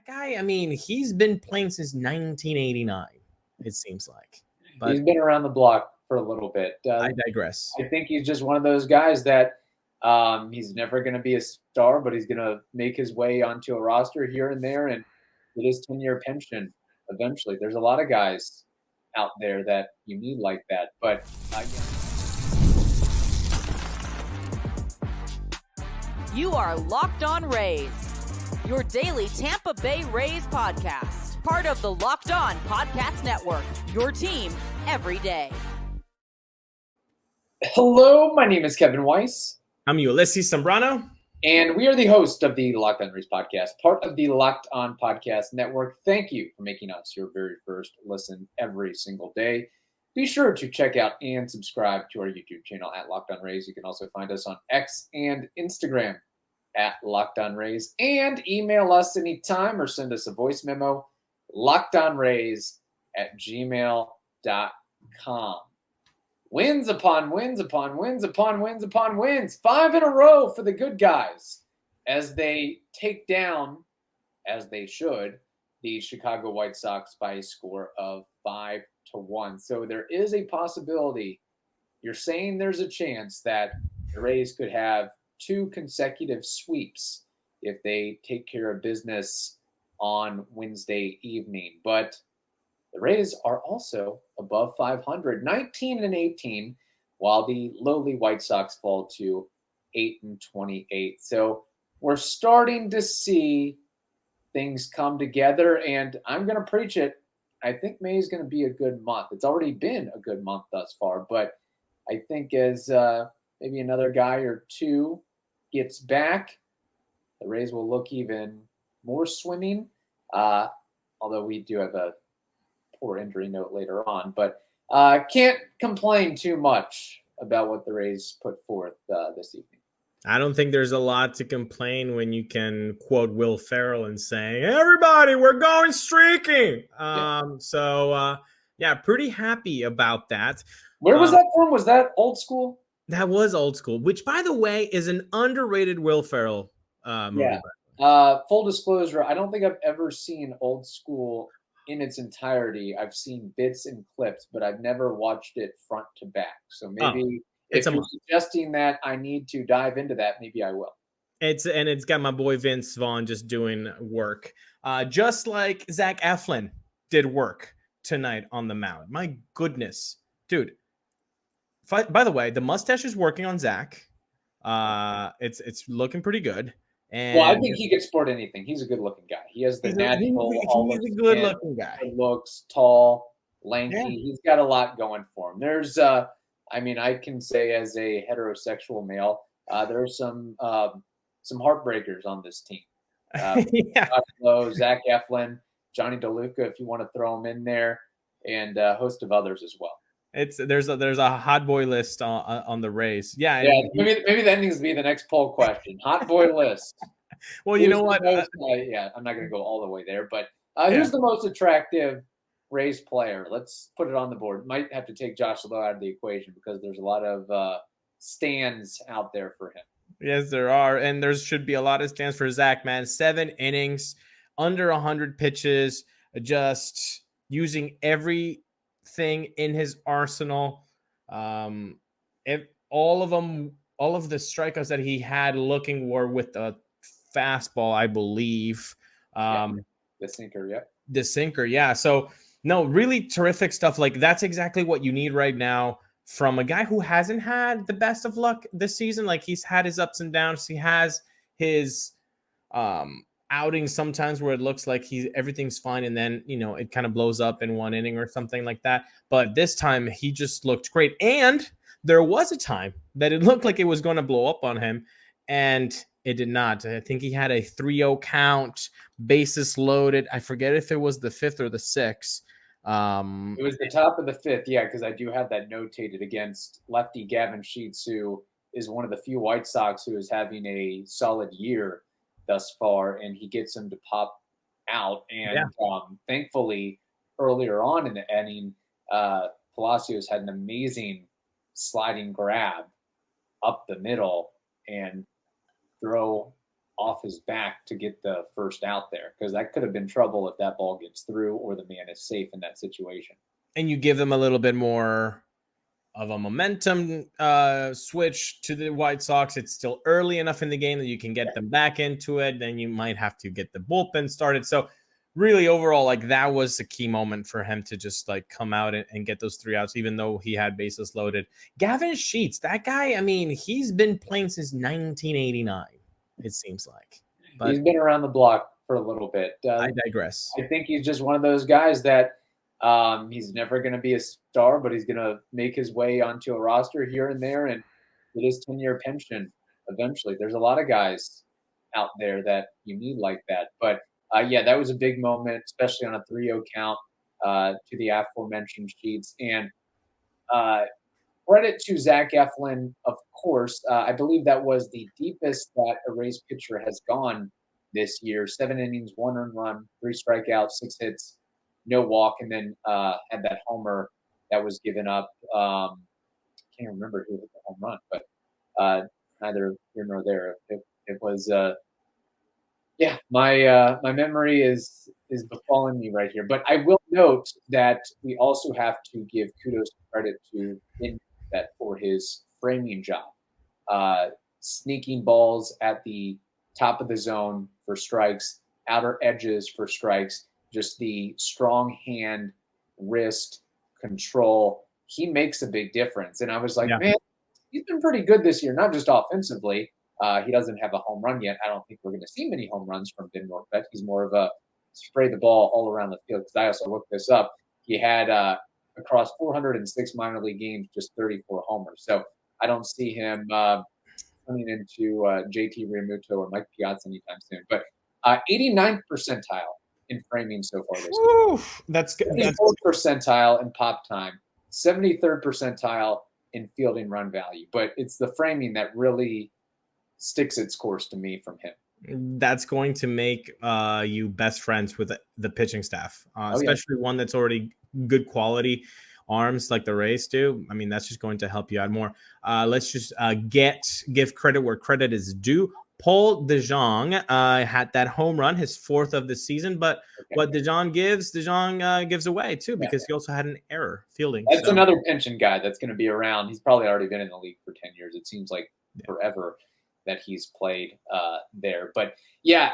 That guy, I mean, he's been playing since 1989, it seems like. But he's been around the block for a little bit. I digress. I think he's just one of those guys that he's never going to be a star, but he's going to make his way onto a roster here and there and get his 10-year pension eventually. There's a lot of guys out there that you need like that. But You are Locked On Rays, your daily Tampa Bay Rays podcast. Part of the Locked On Podcast Network, your team every day. Hello, my name is Kevin Weiss. I'm Ulises Sambrano. And we are the host of the Locked On Rays podcast, part of the Locked On Podcast Network. Thank you for making us your very first listen every single day. Be sure to check out and subscribe to our YouTube channel at Locked On Rays. You can also find us on X and Instagram at Locked On Rays. And email us anytime or send us a voice memo, lockedonrays@gmail.com. Wins upon wins upon wins upon wins upon wins. 5 in a row for the good guys as they take down, as they should, the Chicago White Sox by a score of 5-1. So there is a possibility. You're saying there's a chance that the Rays could have 2 consecutive sweeps if they take care of business on Wednesday evening. But the Rays are also above 500, 19-18, while the lowly White Sox fall to 8-28. So we're starting to see things come together, and I'm going to preach it. I think May is going to be a good month. It's already been a good month thus far, but I think as maybe another guy or two gets back, the Rays will look even more swimming, although we do have a poor injury note later on. But can't complain too much about what the Rays put forth this evening. I don't think there's a lot to complain when you can quote Will Ferrell and saying, everybody, we're going streaking. Yeah, pretty happy about that. Where was that from? Was that old school? That was old school, which, by the way, is an underrated Will Ferrell movie. Yeah. Full disclosure, I don't think I've ever seen old school in its entirety. I've seen bits and clips, but I've never watched it front to back. So maybe if you're suggesting that I need to dive into that, maybe I will. It's got my boy Vince Vaughn just doing work, just like Zach Eflin did work tonight on the mound. My goodness, dude. By the way, the mustache is working on Zach. It's looking pretty good. And well, I think he could sport anything. He's a good-looking guy. He has the natural. He's a good-looking guy. Looks tall, lanky. Yeah. He's got a lot going for him. There's, I can say as a heterosexual male, there's some heartbreakers on this team. Zach Eflin, Johnny DeLuca, if you want to throw him in there, and a host of others as well. There's a hot boy list on the Rays. Yeah. Maybe that needs to be the next poll question. Hot boy list. Well, you know what? I'm not going to go all the way there, but who's the most attractive Rays player? Let's put it on the board. Might have to take Josh Lowe out of the equation because there's a lot of stands out there for him. Yes, there are, and there should be a lot of stands for Zach, man. 7 innings, under 100 pitches, just using everything in his arsenal. All of the strikeouts that he had looking were with the fastball, I believe. The sinker, yeah. The sinker, yeah. So, no, really terrific stuff. Like, that's exactly what you need right now from a guy who hasn't had the best of luck this season. Like, he's had his ups and downs. He has his outings sometimes where it looks like everything's fine, and then it kind of blows up in one inning or something like that. But this time he just looked great, and there was a time that it looked like it was going to blow up on him, and it did not. I think he had a 3-0 count, bases loaded. I forget if it was the 5th or the 6th. It was the top of the 5th, yeah, because I do have that notated against lefty Gavin Sheets, who is one of the few White Sox who is having a solid year thus far, and he gets him to pop out. And thankfully, earlier on in the inning, Palacios had an amazing sliding grab up the middle and throw off his back to get the first out there, because that could have been trouble if that ball gets through or the man is safe in that situation. And you give them a little bit more of a momentum switch to the White Sox. It's still early enough in the game that you can get them back into it. Then you might have to get the bullpen started. So really overall, like that was a key moment for him to just like come out and get those 3 outs, even though he had bases loaded. Gavin Sheets, that guy, I mean, he's been playing since 1989, it seems like. But he's been around the block for a little bit. I digress. I think he's just one of those guys that he's never going to be a star, but he's going to make his way onto a roster here and there and get his 10-year pension eventually. There's a lot of guys out there that you need like that. But, yeah, that was a big moment, especially on a 3-0 count to the aforementioned Sheets. And credit to Zack Eflin, of course. I believe that was the deepest that a Rays pitcher has gone this year. 7 innings, 1 earned run, 3 strikeouts, 6 hits, no walk, and then had that homer that was given up. Can't remember who hit the home run, but neither here nor there. It was, yeah. My memory is befalling me right here. But I will note that we also have to give kudos and credit to that for his framing job, sneaking balls at the top of the zone for strikes, outer edges for strikes. Just the strong hand, wrist control. He makes a big difference. And I was like, man, he's been pretty good this year, not just offensively. He doesn't have a home run yet. I don't think we're going to see many home runs from Ben Rortvedt. He's more of a spray the ball all around the field, because I also looked this up. He had, across 406 minor league games, just 34 homers. So I don't see him turning into JT Realmuto or Mike Piazza anytime soon. But 89th percentile in framing so far this year. That's good. 74th percentile in pop time, 73rd percentile in fielding run value. But it's the framing that really sticks its course to me from him. That's going to make you best friends with the pitching staff, especially one that's already good quality arms like the Rays do. I mean, that's just going to help you out more. Let's just give credit where credit is due. Paul DeJong had that home run, his 4th of the season, but what DeJong gives away too, because he also had an error fielding. That's another pension guy that's going to be around. He's probably already been in the league for 10 years. It seems like forever that he's played there. But yeah,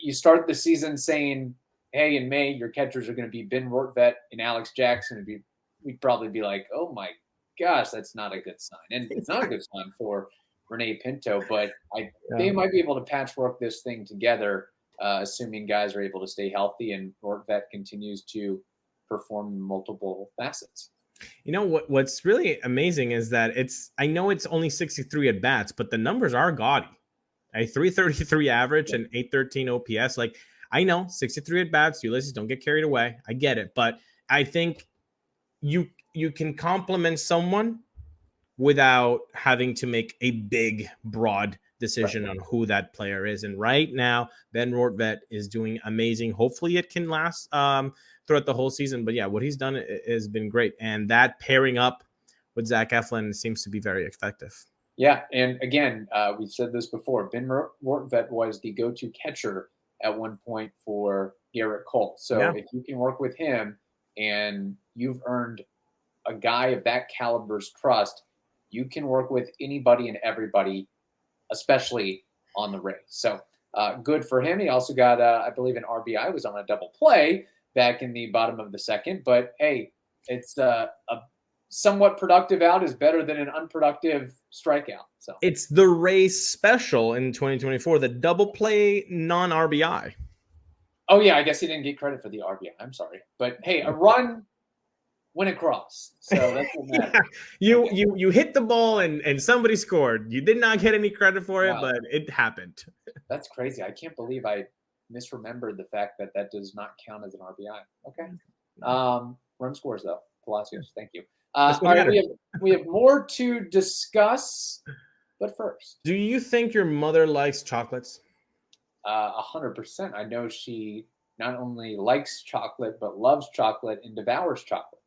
you start the season saying, hey, in May, your catchers are going to be Ben Rortvedt and Alex Jackson. We'd probably be like, oh my gosh, that's not a good sign. And it's not a good sign for Rene Pinto, but they might be able to patchwork this thing together, assuming guys are able to stay healthy and Rortvedt continues to perform in multiple facets. You know what's really amazing is that I know it's only 63 at bats, but the numbers are gaudy. A 333 average and 813 OPS. Like, I know 63 at bats, Ulises, don't get carried away. I get it, but I think you can compliment someone without having to make a big, broad decision on who that player is. And right now, Ben Rortvedt is doing amazing. Hopefully it can last throughout the whole season. But yeah, what he's done has been great. And that pairing up with Zack Eflin seems to be very effective. Yeah, and again, we've said this before. Ben Rortvedt was the go-to catcher at one point for Garrett Cole. So if you can work with him and you've earned a guy of that caliber's trust, you can work with anybody and everybody, especially on the Rays. So good for him. He also got, I believe, an RBI, was on a double play back in the bottom of the 2nd. But, hey, it's a somewhat productive out is better than an unproductive strikeout. So it's the Rays special in 2024, the double play non-RBI. Oh, yeah, I guess he didn't get credit for the RBI. I'm sorry. But, hey, a run went across. So that's what matters. You hit the ball and somebody scored. You did not get any credit for it, but it happened. That's crazy. I can't believe I misremembered the fact that does not count as an RBI. Okay. Run scores, though. Palacios, thank you. All right, we have more to discuss, but first. Do you think your mother likes chocolates? 100%. I know she not only likes chocolate, but loves chocolate and devours chocolate.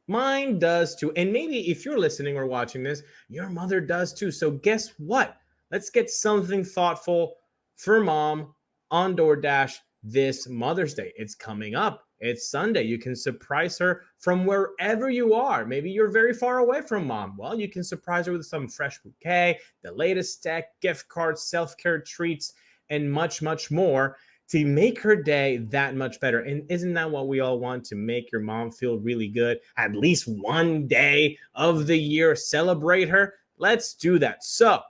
Mine does too. And maybe if you're listening or watching this, your mother does too. So guess what? Let's get something thoughtful for mom on DoorDash this Mother's Day. It's coming up. It's Sunday. You can surprise her from wherever you are. Maybe you're very far away from mom. Well, you can surprise her with some fresh bouquet, the latest tech, gift cards, self-care treats, and much, much more to make her day that much better. And isn't that what we all want? To make your mom feel really good at least one day of the year, celebrate her. Let's do that. So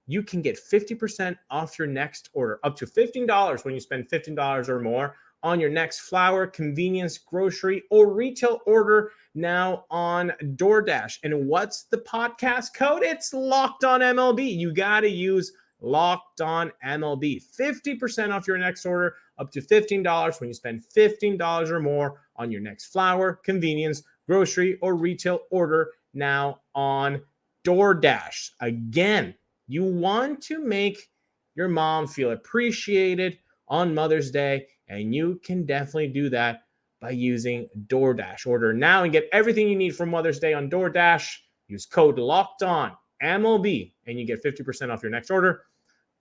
you can get 50% off your next order, up to $15 when you spend $15 or more on your next flour, convenience, grocery, or retail order now on DoorDash. And what's the podcast code? It's Locked On MLB. You got to use Locked On MLB. 50% off your next order, up to $15 when you spend $15 or more on your next flour, convenience, grocery, or retail order now on DoorDash. Again, you want to make your mom feel appreciated on Mother's Day, and you can definitely do that by using DoorDash. Order now and get everything you need for Mother's Day on DoorDash. Use code LOCKEDON-MLB, and you get 50% off your next order,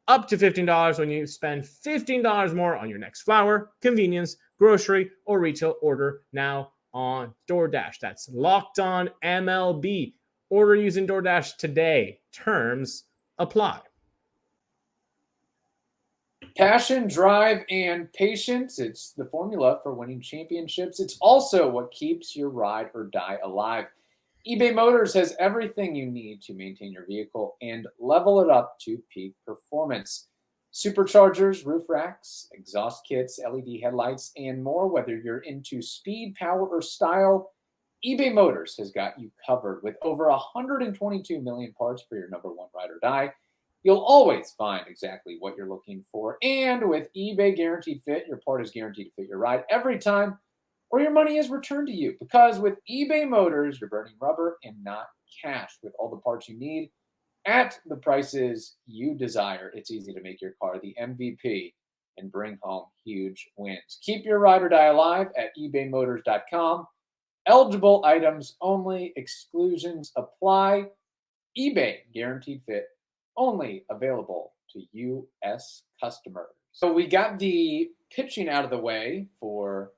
up to $15 when you spend $15 more on your next flour, convenience, grocery, or retail order now on DoorDash. That's Locked On MLB. Order using DoorDash today. Terms apply. Passion, drive, and patience. It's the formula for winning championships. It's also what keeps your ride or die alive. eBay Motors has everything you need to maintain your vehicle and level it up to peak performance. Superchargers, roof racks, exhaust kits, LED headlights, and more. Whether you're into speed, power, or style, eBay Motors has got you covered. With over 122 million parts for your number one ride or die, you'll always find exactly what you're looking for. And with eBay Guaranteed Fit, your part is guaranteed to fit your ride every time, or your money is returned to you. Because with eBay Motors, you're burning rubber and not cash. With all the parts you need at the prices you desire, it's easy to make your car the MVP and bring home huge wins. Keep your ride or die alive at ebaymotors.com. Eligible items only. Exclusions apply. eBay Guaranteed Fit, only available to U.S. customers. So we got the pitching out of the way for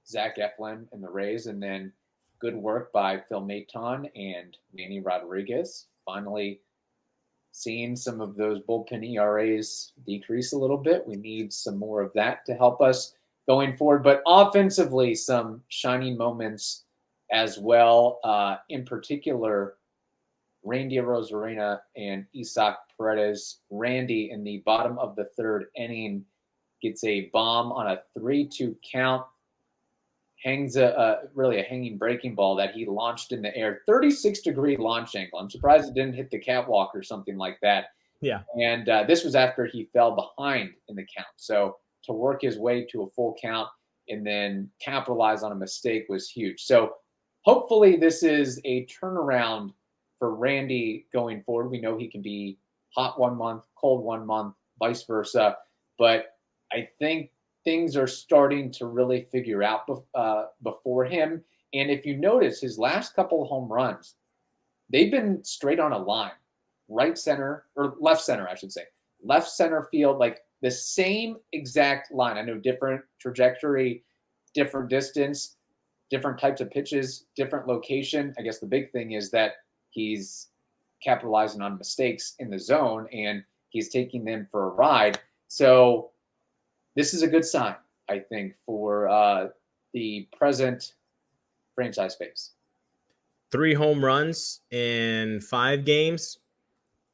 Zach Eflin and the Rays, and then good work by Phil Maton and Manny Rodriguez. Finally seeing some of those bullpen ERAs decrease a little bit. We need some more of that to help us going forward. But offensively, some shining moments as well. In particular, Randy Arozarena and Isaac Paredes. Randy in the bottom of the third inning gets a bomb on a 3-2 count. Hangs really a hanging breaking ball that he launched in the air. 36-degree launch angle. I'm surprised it didn't hit the catwalk or something like that. Yeah. And this was after he fell behind in the count. So to work his way to a full count and then capitalize on a mistake was huge. So hopefully this is a turnaround for Randy going forward. We know he can be hot one month, cold one month, vice versa. But I think things are starting to really figure out before him. And if you notice, his last couple of home runs, they've been straight on a line. Right center, or left center, I should say. Left center field, like the same exact line. I know different trajectory, different distance, different types of pitches, different location. I guess the big thing is that he's capitalizing on mistakes in the zone, and he's taking them for a ride. So this is a good sign, I think, for the present franchise phase. 3 home runs in 5 games,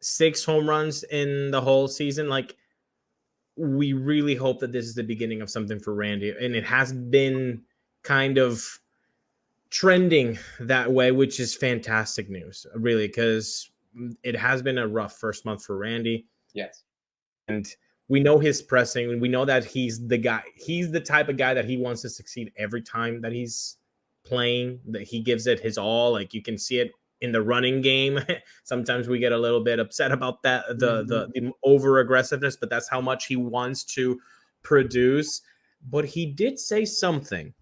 6 home runs in the whole season. Like, we really hope that this is the beginning of something for Randy. And it has been kind of trending that way, which is fantastic news, really, because it has been a rough first month for Randy. Yes. And we know his pressing, and we know that he's the guy. He's the type of guy that he wants to succeed every time that he's playing, that he gives it his all. Like, you can see it in the running game. Sometimes we get a little bit upset about that, the over aggressiveness, but that's how much he wants to produce. But he did say something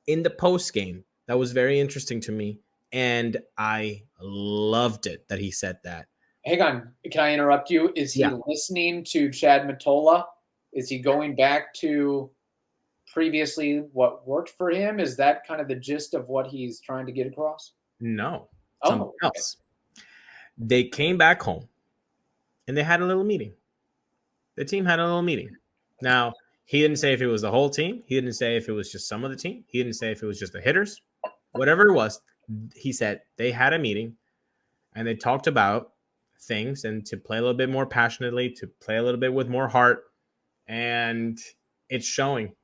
in the post game that was very interesting to me, and I loved it that he said that. Hang on. Can I interrupt you? Is he Yeah. listening to Chad Mottola? Is he going back to previously what worked for him? Is that kind of the gist of what he's trying to get across? No, something Oh, okay. else. They came back home and they had a little meeting. The team had a little meeting. Now, he didn't say if it was the whole team. He didn't say if it was just some of the team. He didn't say if it was just the hitters. Whatever it was, he said they had a meeting and they talked about things and to play a little bit more passionately, to play a little bit with more heart. And it's showing.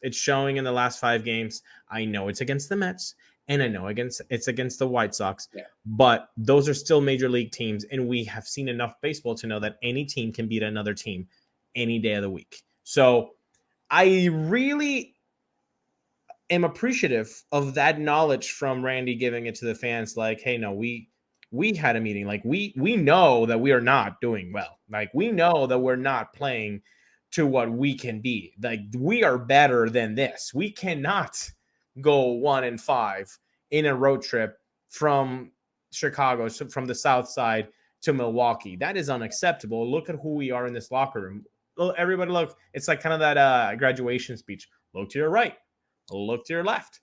It's showing in the last 5 games. I know it's against the Mets, and I know it's against the White Sox, but those are still major league teams, and we have seen enough baseball to know that any team can beat another team any day of the week. So I really am appreciative of that knowledge from Randy giving it to the fans. Like, hey, no, we had a meeting. Like we know that we are not doing well. Like we know that we're not playing to what we can be. Like we are better than this. We cannot go 1-5 in a road trip from Chicago, from the South Side to Milwaukee. That is unacceptable. Look at who we are in this locker room. Everybody look. It's like kind of that graduation speech. Look to your right. Look to your left.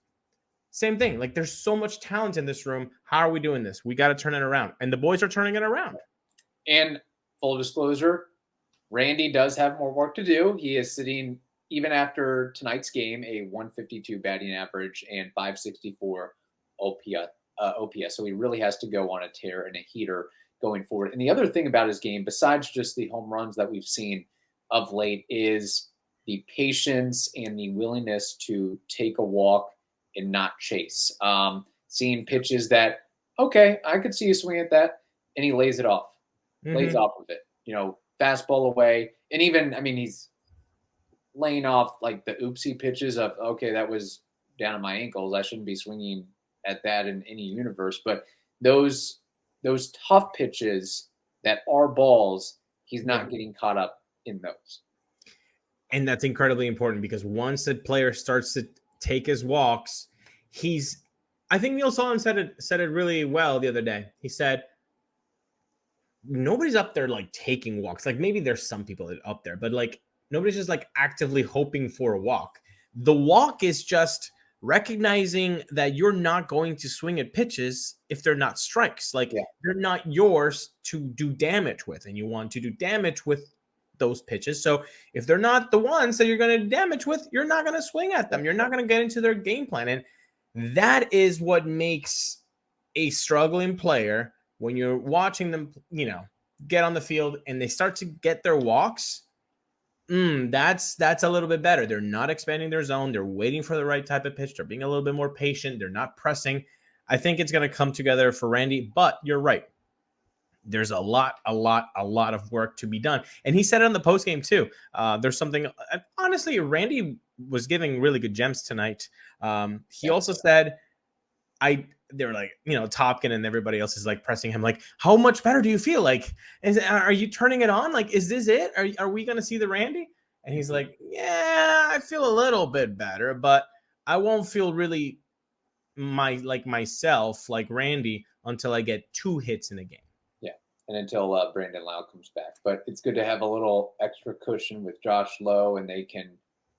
Same thing. Like there's so much talent in this room. How are we doing this? We got to turn it around. And the boys are turning it around. And full disclosure, Randy does have more work to do. He is sitting, even after tonight's game, a 152 batting average and 564 OPS. So he really has to go on a tear and a heater going forward. And the other thing about his game, besides just the home runs that we've seen of late, is the patience and the willingness to take a walk and not chase. Seeing pitches that, okay, I could see you swing at that, and he lays it off, lays off of it. Fastball away. And even, he's laying off like the oopsie pitches of, okay, that was down at my ankles. I shouldn't be swinging at that in any universe. But those tough pitches that are balls, he's not getting caught up in those. And that's incredibly important because once the player starts to take his walks, I think Neil Sullivan said it really well the other day. He said, nobody's up there like taking walks. Like maybe there's some people up there, but like nobody's just like actively hoping for a walk. The walk is just recognizing that you're not going to swing at pitches if they're not strikes. Like they're not yours to do damage with, and you want to do damage with those pitches. So if they're not the ones that you're going to damage with, you're not going to swing at them. You're not going to get into their game plan. And that is what makes a struggling player, when you're watching them, get on the field and they start to get their walks, that's a little bit better. They're not expanding their zone. They're waiting for the right type of pitch. They're being a little bit more patient. They're not pressing. I think it's going to come together for Randy, but you're right. There's a lot of work to be done. And he said it on the postgame too. There's something, honestly, Randy was giving really good gems tonight. He also said, they were like, Topkin and everybody else is like pressing him. Like, how much better do you feel? Like, are you turning it on? Like, is this it? Are we going to see the Randy? And he's like, yeah, I feel a little bit better, but I won't feel really myself, like Randy, until I get 2 hits in a game. Yeah. And until Brandon Lau comes back. But it's good to have a little extra cushion with Josh Lowe, and they can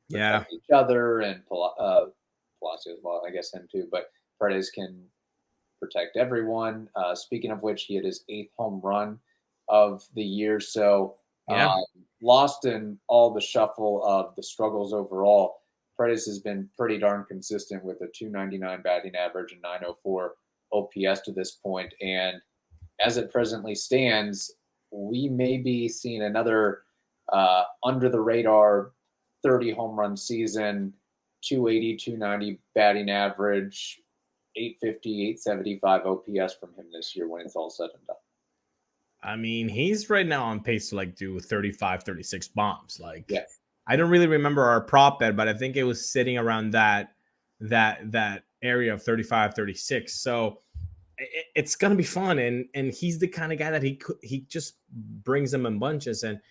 protect each other, and Palacio as well, I guess him too. But Paredes can protect everyone. Speaking of which, he had his 8th home run of the year. So lost in all the shuffle of the struggles overall, Paredes has been pretty darn consistent with a 299 batting average and 904 OPS to this point. And as it presently stands, we may be seeing another under the radar 30 home run season, 280, 290 batting average, 850, 875 OPS from him this year when it's all said and done. He's right now on pace to like do 35, 36 bombs. Like, I don't really remember our prop bet, but I think it was sitting around that area of 35, 36. So it's going to be fun. And he's the kind of guy that he just brings them in bunches. And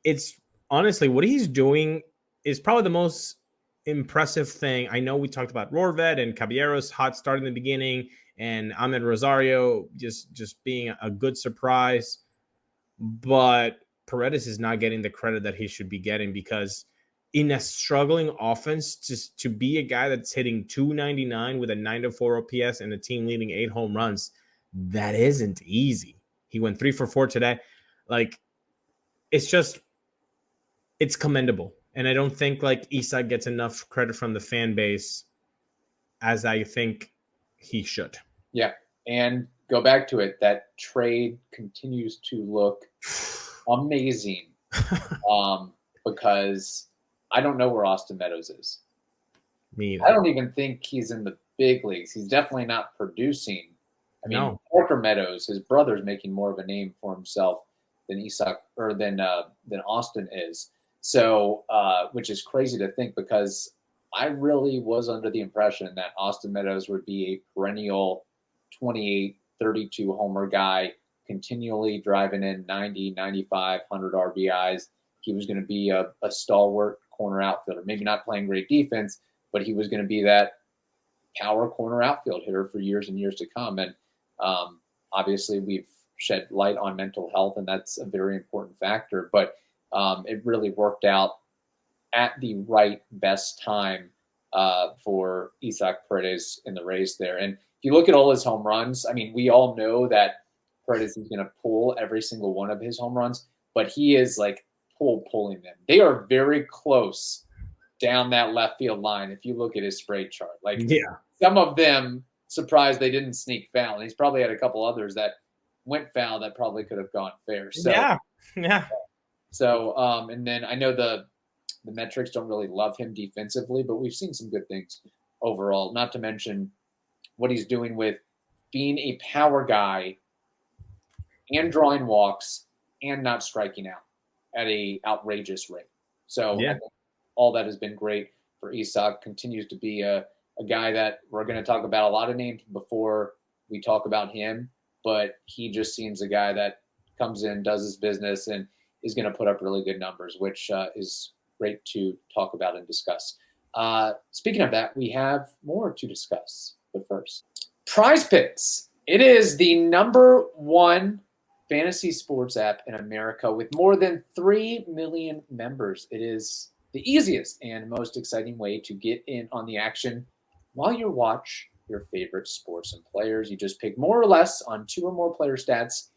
it's honestly, what he's doing is probably the most impressive thing. I know we talked about Rorvet and Caballero's hot start in the beginning, and Ahmed Rosario just being a good surprise. but Paredes is not getting the credit that he should be getting, because in a struggling offense, just to be a guy that's hitting 299 with a 904 OPS and a team leading 8 home runs, that isn't easy. He went 3 for 4 today. Like, it's commendable. And I don't think like Isaac gets enough credit from the fan base as I think he should. Yeah. And go back to it. That trade continues to look amazing. Because I don't know where Austin Meadows is. Me either. I don't even think he's in the big leagues. He's definitely not producing. I mean, No. Parker Meadows, his brother's making more of a name for himself than Isaac or than Austin is. So, which is crazy to think, because I really was under the impression that Austin Meadows would be a perennial 28, 32 homer guy, continually driving in 90, 95, 100 RBIs. He was going to be a stalwart corner outfielder, maybe not playing great defense, but he was going to be that power corner outfield hitter for years and years to come. And obviously we've shed light on mental health, and that's a very important factor. But it really worked out at the right best time for Isaac Paredes in the Rays there. And if you look at all his home runs, I mean, we all know that Paredes is going to pull every single one of his home runs, but he is like pulling them. They are very close down that left field line if you look at his spray chart. Like, Yeah. Some of them, surprised they didn't sneak foul. And he's probably had a couple others that went foul that probably could have gone fair. So, Yeah. So, and then I know the metrics don't really love him defensively, but we've seen some good things overall, not to mention what he's doing with being a power guy and drawing walks and not striking out at a outrageous rate. So Yeah. I think all that has been great for Isaac. Continues to be a guy that we're going to talk about a lot of names before we talk about him, but he just seems a guy that comes in, does his business, and is going to put up really good numbers, which is great to talk about and discuss. Speaking of that, we have more to discuss. But first, PrizePicks. It is the #1 fantasy sports app in America with more than 3 million members. It is the easiest and most exciting way to get in on the action while you watch your favorite sports and players. You just pick more or less on 2 or more player stats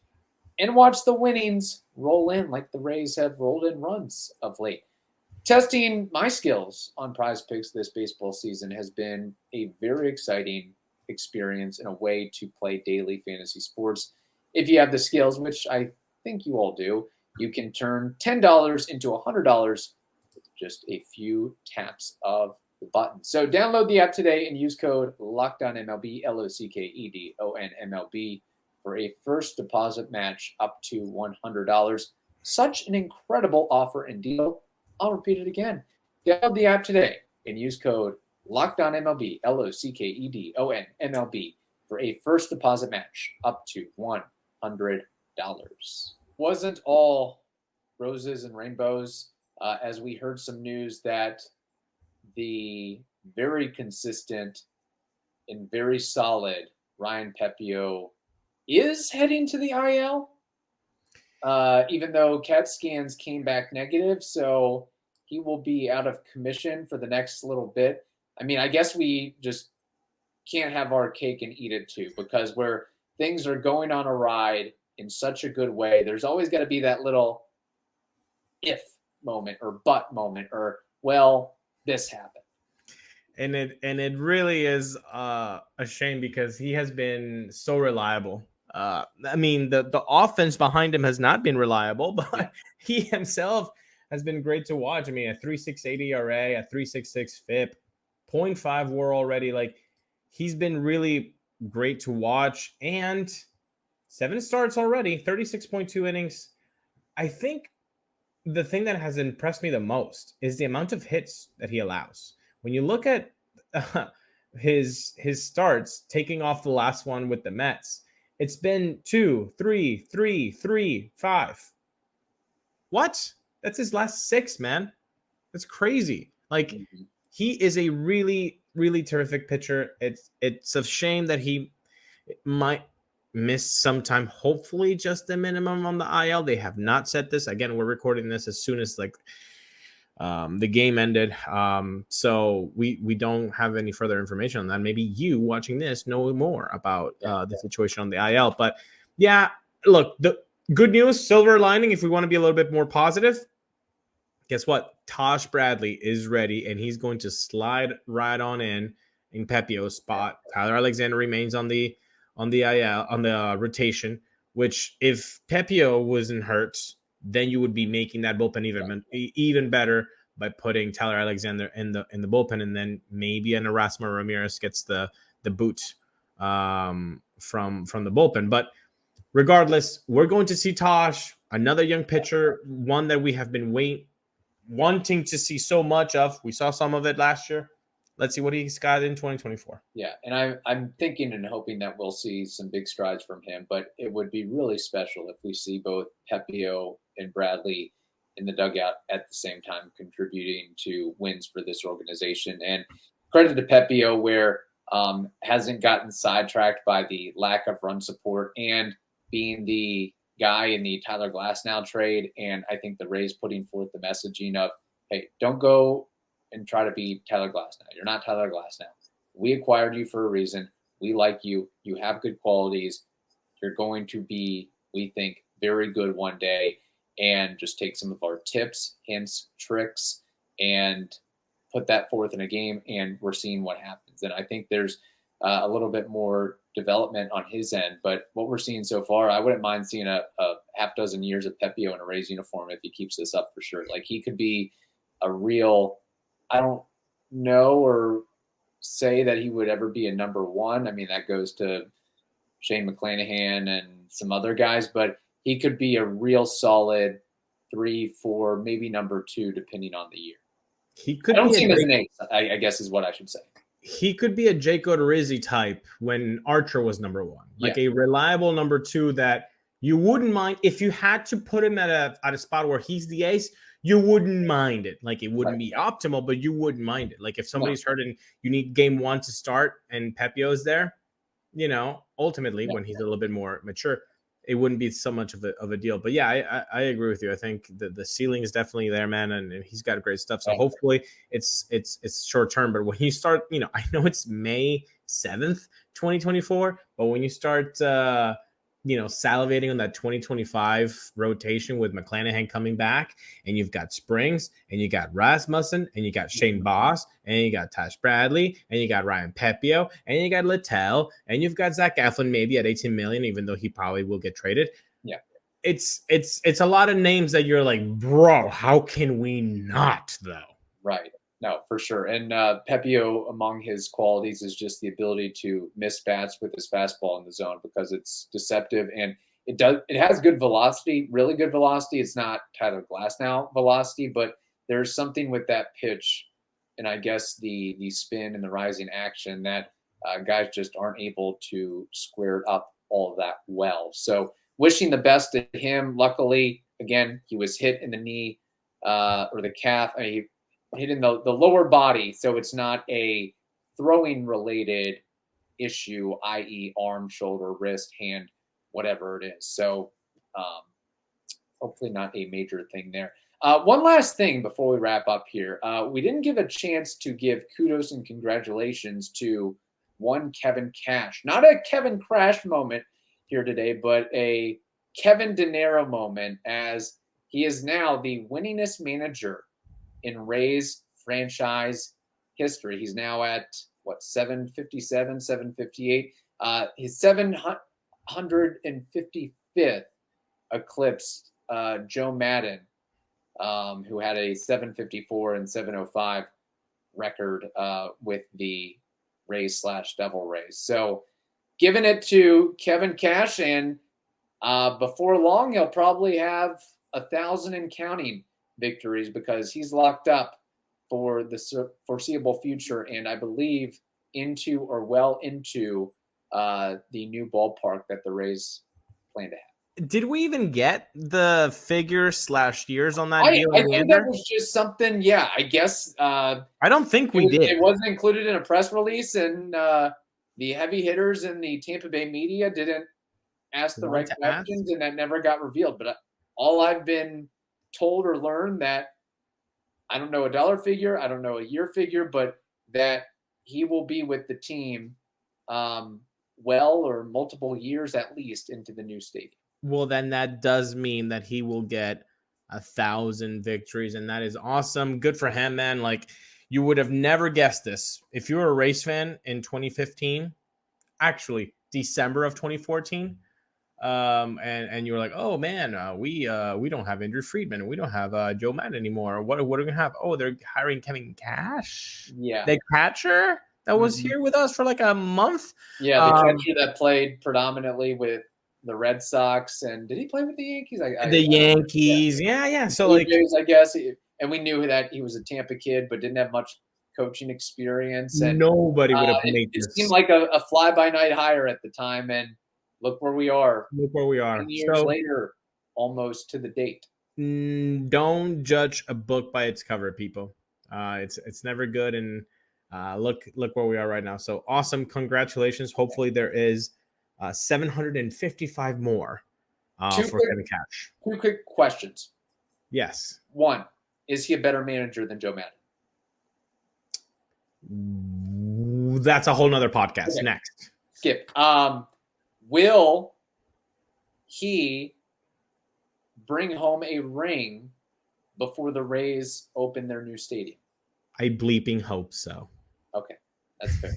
and watch the winnings roll in like the Rays have rolled in runs of late. Testing my skills on PrizePicks this baseball season has been a very exciting experience and a way to play daily fantasy sports. If you have the skills, which I think you all do, you can turn $10 into $100 with just a few taps of the button. So download the app today and use code LOCKEDONMLB, LOCKEDONMLB, for a first deposit match up to $100. Such an incredible offer and deal. I'll repeat it again. Download the app today and use code LOCKEDONMLB, LOCKEDONMLB, for a first deposit match up to $100. Wasn't all roses and rainbows, as we heard some news that the very consistent and very solid Ryan Pepio is heading to the IL, even though CAT scans came back negative. So he will be out of commission for the next little bit. I mean, I guess we just can't have our cake and eat it too, because where things are going on a ride in such a good way, there's always got to be that little if moment or but moment or, well, this happened. And it really is a shame, because he has been so reliable. I mean, the offense behind him has not been reliable, but he himself has been great to watch. I mean, a 3.68 ERA, a 3.66 FIP, 0.5 WAR already. Like, he's been really great to watch, and 7 starts already, 36.2 innings. I think the thing that has impressed me the most is the amount of hits that he allows. When you look at his starts, taking off the last one with the Mets, it's been 2, 3, 3, 3, 5. What? That's his last 6, man. That's crazy. Like, he is a really, really terrific pitcher. It's a shame that he might miss some time, hopefully just the minimum on the IL. They have not said this. Again, we're recording this as soon as the game ended. So we don't have any further information on that. Maybe you watching this know more about the situation on the IL. But yeah, look, the good news, silver lining, if we want to be a little bit more positive, guess what? Tosh Bradley is ready, and he's going to slide right on in Pepio's spot. Tyler Alexander remains on the IL, on the rotation, which if Pepio wasn't hurt, then you would be making that bullpen even better by putting Tyler Alexander in the bullpen, and then maybe an Erasmo Ramirez gets the boot from the bullpen. But regardless, we're going to see Tosh, another young pitcher, one that we have been wanting to see so much of. We saw some of it last year. Let's see what he's got in 2024. Yeah, and I'm thinking and hoping that we'll see some big strides from him, but it would be really special if we see both Pepio and Bradley in the dugout at the same time contributing to wins for this organization. And credit to Pepio, where hasn't gotten sidetracked by the lack of run support and being the guy in the Tyler Glasnow trade. And I think the Rays putting forth the messaging of, hey, don't go and try to be Tyler Glasnow. You're not Tyler Glasnow. We acquired you for a reason. We like you. You have good qualities. You're going to be, we think, very good one day. And just take some of our tips, hints, tricks, and put that forth in a game. And we're seeing what happens. And I think there's a little bit more development on his end. But what we're seeing so far, I wouldn't mind seeing a half dozen years of Pepio in a Rays uniform if he keeps this up for sure. Like, he could be a real, I don't know or say that he would ever be a number one. I mean, that goes to Shane McClanahan and some other guys, but he could be a real solid 3, 4, maybe number 2, depending on the year. He could. I don't see him as an ace, I guess is what I should say. He could be a Jake Odorizzi type when Archer was number 1, like a reliable number 2 that you wouldn't mind if you had to put him at a spot where he's the ace. You wouldn't mind it. Like, it wouldn't be optimal, but you wouldn't mind it. Like, if somebody's hurt and you need game 1 to start and Pepio's there, ultimately when he's a little bit more mature, it wouldn't be so much of a deal. But yeah, I agree with you. I think the ceiling is definitely there, man, and he's got great stuff. So hopefully it's short term. But when you start, I know it's May 7th, 2024, but when you start salivating on that 2025 rotation with McClanahan coming back, and you've got Springs, and you got Rasmussen, and you got Shane Boss, and you got Tosh Bradley, and you got Ryan Pepio, and you got Littell, and you've got Zach Eflin maybe at $18 million, even though he probably will get traded. Yeah, it's a lot of names that you're like, bro, how can we not though? Right. No, for sure. And Pepio, among his qualities, is just the ability to miss bats with his fastball in the zone because it's deceptive and it has good velocity, really good velocity. It's not Tyler Glasnow velocity, but there's something with that pitch, and I guess the spin and the rising action that guys just aren't able to square up all of that well. So wishing the best to him. Luckily, again, he was hit in the knee or the calf. Hit in the lower body, so it's not a throwing related issue, i.e. arm, shoulder, wrist, hand, whatever it is. So hopefully not a major thing there. One last thing before we wrap up here. We didn't give a chance to give kudos and congratulations to one Kevin Cash. Not a Kevin Crash moment here today, but a Kevin De Niro moment, as he is now the winningest manager in Rays franchise history. He's now at 757, 758. His 755th eclipsed Joe Madden, who had a 754 and 705 record with the Rays / Devil Rays. So giving it to Kevin Cash, and before long he'll probably have 1,000 and counting victories because he's locked up for the foreseeable future, and I believe well into the new ballpark that the Rays plan to have. Did we even get the figure / years on that deal? I think that was just something. Yeah, I guess. I don't think we did. It wasn't included in a press release, and the heavy hitters in the Tampa Bay media didn't asked the Want right to questions, and that never got revealed. But all I've been told or learned that I don't know a dollar figure, I don't know a year figure, but that he will be with the team well or multiple years at least into the new stadium. Well, then that does mean that he will get 1,000 victories, and that is awesome. Good for him, man. Like, you would have never guessed this if you were a Rays fan in 2015, actually December of 2014. And you were like, oh man, we don't have Andrew Friedman, we don't have Joe Madden anymore. What are we gonna have? Oh, they're hiring Kevin Cash, Yeah, the catcher that was here with us for like a month. Yeah, the catcher that played predominantly with the Red Sox, and did he play with the Yankees? The Yankees, yeah. So Blue like, Jays, I guess, and we knew that he was a Tampa kid, but didn't have much coaching experience. And nobody would have made it this. seemed like a fly-by-night hire at the time, and look where we are. Look where we are. 10 years later, almost to the date. Don't judge a book by its cover, people. It's never good. And look where we are right now. So awesome! Congratulations. Hopefully there is 755 more for Kevin Cash. 2 quick questions. Yes. 1, is he a better manager than Joe Madden? That's a whole nother podcast. Okay. Next. Skip. Will he bring home a ring before the Rays open their new stadium? I bleeping hope so. Okay, that's fair.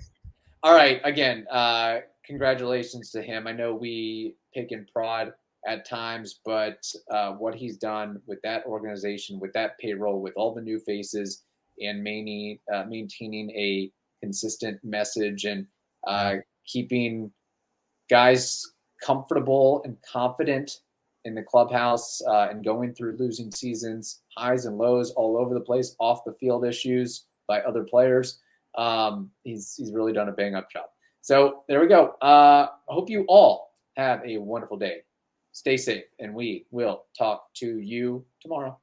All right, again, congratulations to him. I know we pick and prod at times, but what he's done with that organization, with that payroll, with all the new faces, and maintaining a consistent message and keeping guys comfortable and confident in the clubhouse and going through losing seasons, highs and lows all over the place, off the field issues by other players. He's really done a bang up job. So there we go. I hope you all have a wonderful day. Stay safe, and we will talk to you tomorrow.